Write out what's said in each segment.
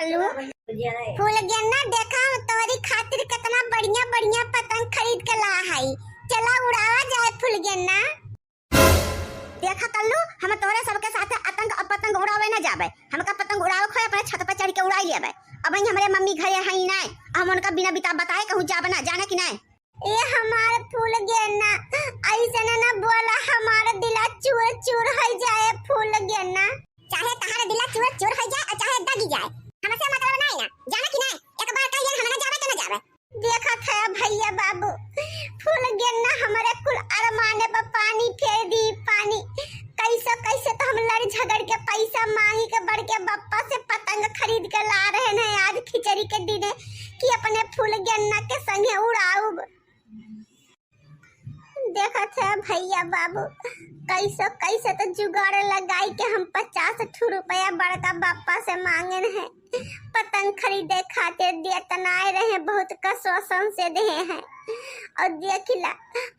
कल्लू फूल गेन्ना देखा तोरी खातिर कितना बढ़िया बढ़िया पतंग खरीद के ला है। चला उड़ावा जाए फूल गेन्ना। देखा कल्लू हम तोरे सबके साथ पतंग उड़ावे ना जाबे। हमका पतंग उड़ावे खोए अपने छत पे चढ़ के उड़ाई लेबे। अब हमारे मम्मी घरे है ही नहीं, हम उनका बिना बिता बताए कहूं जाबे ना, जाने की नहीं। ये हमारे फूल गेन्ना ऐसे ना बोला, हमारा दिला चूर चूर हो जाए फूल गेन्ना। चाहे तहारा दिला चूर चूर हो जाए और चाहे दगी जाए, हमसे मतलब नहीं ना, जाने की नहीं। एक बार कहिए हम ना जावे के ना जावे। देखा था भैया बाबू फूल गेन्ना हमारे कुल अरमाने पर पानी फेर दी पानी। कैसे कैसे तो हम लड़ झगड़ के पैसा मांगी के बढ़ के बप्पा से पतंग खरीद के ला रहे हैं आज खिचड़ी के दिन कि अपने फूल गेन्ना के संगे उड़ाऊ। देखा था भैया बाबू कैसे कैसे तो जुगाड़ लगाई के हम 50 रुपया बड़का बापा से मांगे हैं पतंग खरीदे खातिर। देतनाए रहे बहुत कसोसन से दे हैं और देखिला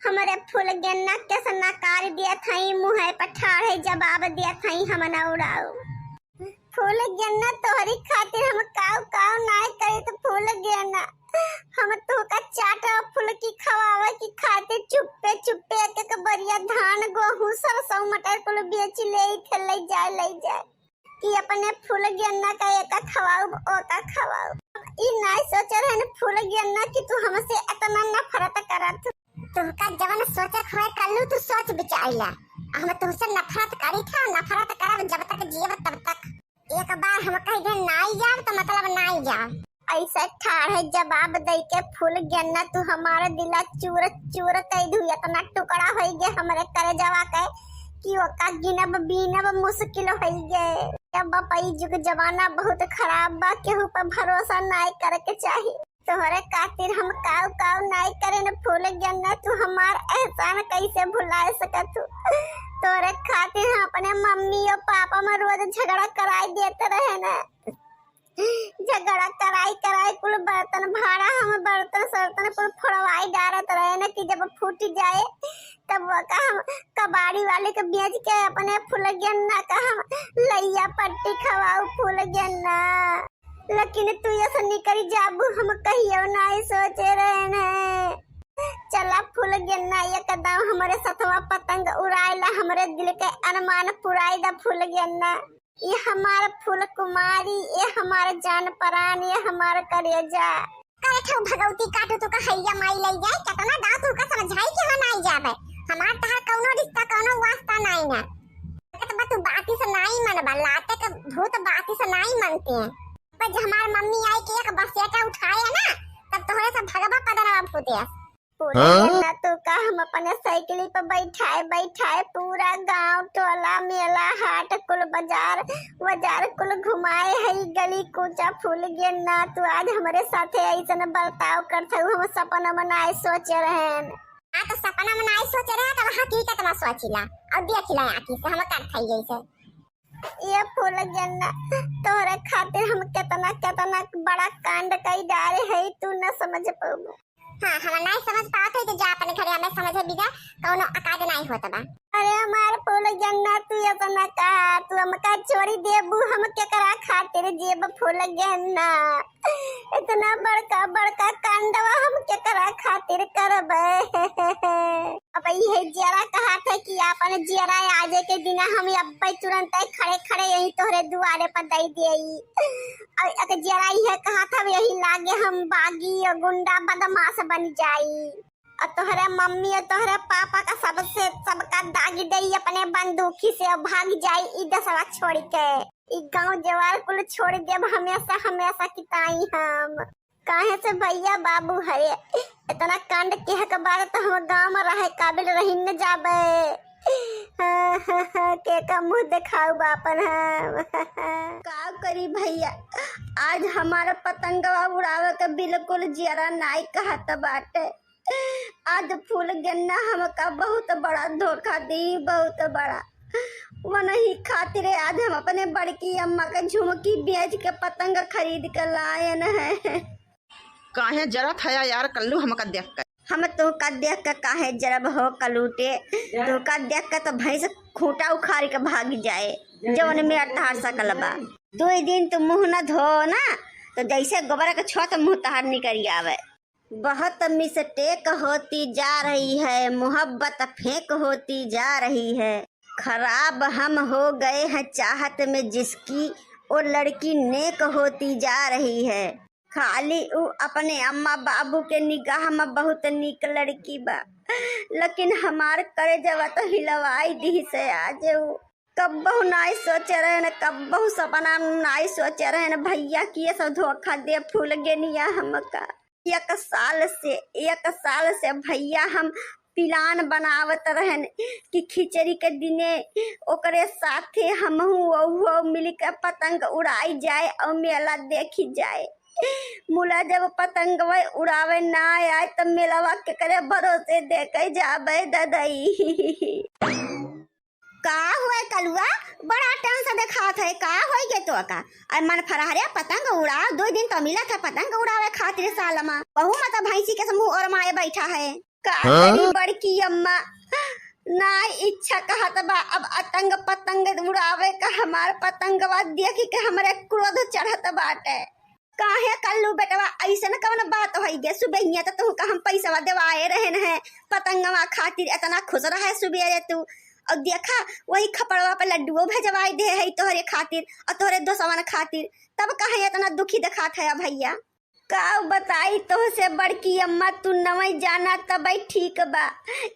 हमारे फूल गेन्ना कैसे नकार दिया था, मुँह पर ठाड़े जवाब दिया था हम ना उड़ाऊ। फूल गेन्ना तोहरी खातिर हम काव काव नाय करे तो फूल गेन्ना हम तो का चाटा फूल की खवावे की खातिर चुप्पे चुप्पे एक बढ़िया धान गेहूं सरसों मटर कुल बेच ले जाए कि अपने फूल गेन्ना का एक खवाऊ ओ का खवाऊ। ई नहीं सोच रहे न फूल गेन्ना कि तू हमसे इतना नफरत करत। तू का जवन सोच खोए कल्लू तू सोच बिचाइला। हम तुमसे नफरत करी था, नफरत करब जब तक जीव तब तक। एक बार हम कह दे नाई जाब तो मतलब नाई जाब। ऐसा ठाड़े जवाब दे के फूल गेन्ना तू हमारा दिला चूर चूर कह दू। इतना टुकड़ा हो गए हमारे करे जवा के कि ओका गिनब बीनब मुश्किल हो गए। अब पई जुग जमाना बहुत खराब बा, केहू पर भरोसा नहीं करे के चाहिए। तोहरे खातिर हम काव काव नहीं करे न फूल गेन्ना, तू हमार एहसान कैसे भुला सकत। तोरे खातिर हम अपने मम्मी और पापा में रोज झगड़ा कराई देते रहे न। झगड़ा कराई कुल बर्तन भाड़ा हम बर्तन सर्तन कुल फोड़वाई डालत रहे न कि जब फूट जाए तब का हम कबाड़ी वाले के बेच के अपने फूल गेन्ना का हम लैया पट्टी खवाऊ फूल गेन्ना। लेकिन तू ऐसा निकली जाबू हम कहियो नहीं सोचे रहे न। चला फूल गेन्ना एकदम हमारे सतवा पतंग उड़ाइला, हमारे दिल के अरमान पुराई दा फूल गेन्ना। ये हमारा फूल कुमारी, ये हमारा जान परान, ये हमारा कलेजा। करे ठो भगवती काटू तो का हैया माई ले जाए कितना दांत तू का समझाई कि हम आई जाबे। हमार तहार कौनो रिश्ता कौनो वास्ता नहीं ना। तो तू बाती से नहीं मनबा, लाते के भूत बाती से नहीं मनते हैं। पर जब हमार मम्मी आई के एक बसेटा उठाया ना तब तोहरे से भगवा पदरवा फूटे। पूरा गेन्ना तो का हम अपने साइकिल पर बैठाए पूरा गांव टोला मेला हाट कुल बाजार कुल घुमाए है गली कूचा फूल गेन्ना। तू आज हमारे साथे ऐसा बर्ताव करते हम सपना मनाए सोचे रहे। तो सपना मनाए सोचे रहे तो हकीकत में सोचिला और देखिला आंखी से हम करते जैसे। ये फूल गेन्ना तोहरे खातिर हम कितना बड़ा कांड कई डाले है, तू न समझ पाऊ। हाँ हम नहीं समझ पाते तो जा अपने घरे हमें समझे बिना कौनो अकाद नहीं होता बा। अरे हमार फूल गेन्ना तू इतना का तू हमका छोड़ी देबू, हम केकरा खातिर जेब फूल गेन्ना। इतना बड़का बड़का कांडवा हम केकरा खातिर करबे। अब ये जरा कहा था कि अपन जरा आजे के दिन हम अब्बे तुरंत खड़े खड़े यही तोहरे दुआरे पर दे देई। और अगर जरा ये कहा था यही लागे हम बागी और गुंडा बदमाश बन जाई और तोहरे मम्मी और तोहरे पापा का सबका दागी दई अपने बंदूकी से भाग जाई ई दसवा छोड़ के। ई गांव जवार कुल छोड़ देब हमेशा हमेशा किताई हम। काहे से भैया बाबू हरे इतना कांड के बार तो हम गांव में रहे काबिल रही न जाबे। के का मुंह दिखाऊ बापन हम। का करी भैया आज हमारा पतंगवा उड़ावे के बिल्कुल जरा नहीं कहत बाटे। आज फूल गेन्ना हमका बहुत बड़ा धोखा दी, बहुत बड़ा। वही खातिर आज हम अपने बड़की अम्मा के झुमकी बेच के पतंग खरीद के लाए हैं। काहे जरा था यार कल्लू हमका देख कर हम तो का देख के काहे जरब हो कलूटे, तो का देख के तो भैंस खूंटा उखाड़ के भाग जाए जवन में अठार सकल बा। 2 दिन तो मुँह न धो ना तो जैसे गोबर का छत मुँह तहार निकल आवे। बहुत मिस्टेक होती जा रही है, मोहब्बत फेंक होती जा रही है। खराब हम हो गए हैं चाहत में जिसकी, वो लड़की नेक होती जा रही है। खाली उ अपने अम्मा बाबू के निगाह में बहुत निक लड़की बा, लेकिन हमार करे जवा तो हिलवाई दी से आज। कब्बहू नाई सोचे रहे न, कब्बहू सपना नाई सोचे रहे न भैया की ये सब धोखा दे फूल गेनिया हमका। 1 साल से भैया हम प्लान बनावत रहन कि खिचड़ी के दिने ओकरे साथे हमहू मिल के पतंग उड़ाई जाए और मेला देखी जाए। मुला जब पतंग उड़ावे ना आए तब मेलावा के करे भरोसे देखे जाबे ददई। का हुआ कलुआ, बड़ा टेंशन दिखात है, का हो गए तो का? और मन फरहरे पतंग उड़ा 2 दिन तो मिला था पतंग उड़ावे खातिर साल में। बहू मत भैंसी के समूह और माए बैठा है। का करी बड़की अम्मा ना इच्छा कहत बा अब अतंग पतंग उड़ावे का। हमार पतंगवा देख के हमरे क्रोध चढ़त बाटे। काहे कल्लू बेटवा ऐसे न कवन बात होई गे? सुबह तो का हम पैसा देवाए रहन है पतंगवा खातिर, इतना खुश रहे सुबह तू। और देखा वही खपड़वा पे लड्डुओ भेजवाई दे है तोहरे खातिर और तोहरे दोस्तवन खातिर, तब कहे इतना दुखी दिखात है भैया। का बताई तो से बड़की अम्मा, तू नवई जाना तब ठीक बा।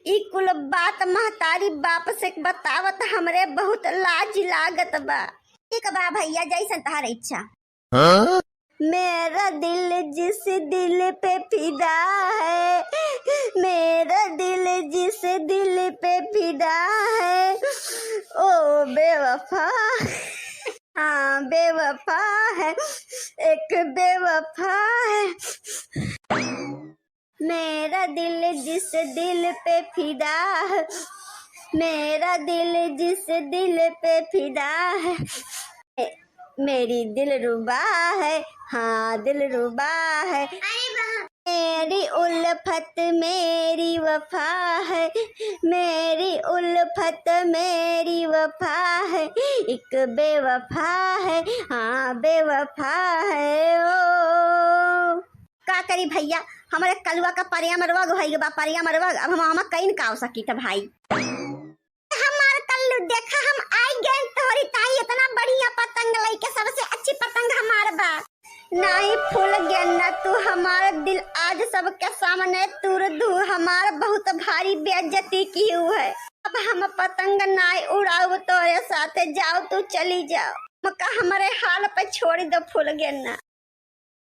ई कुल बात महतारी बाप से बतावत हमरे बहुत लाज लागत बा। ठीक बा भैया, जैसन तहार इच्छा। मेरा दिल जिस दिल पे फिदा है, मेरा दिल जिस दिल पे फिदा है, ओ बेवफा। हाँ बेवफा है, एक बेवफा है। मेरा दिल जिस दिल पे फिदा है, मेरा दिल जिस दिल पे फिदा है, मेरी दिल रुबा है, हाँ दिल रुबा है। मेरी उल्फत मेरी वफा है, मेरी उल्फत मेरी वफा है, एक बेवफा है, हाँ बेवफा है। ओ का करी भैया, हमारे कलुआ का परिया मरवग होई बा, परिया मरवग। अब हम कहीं का हो सकी था भाई। हमार कल्लू देखा हम आई गए तोहरी ताई इतना बढ़िया पतंग लेके, सबसे अच्छी पतंग हमार बा। नहीं फूल गया ना तू हमारा दिल आज सबके सामने तुर दू, हमारा बहुत भारी बेइज्जती की हुई है। अब हम पतंग नहीं उड़ाओ तोरे साथे, जाओ तू चली जाओ, मका हमारे हाल पे छोड़ दो फूल गया ना।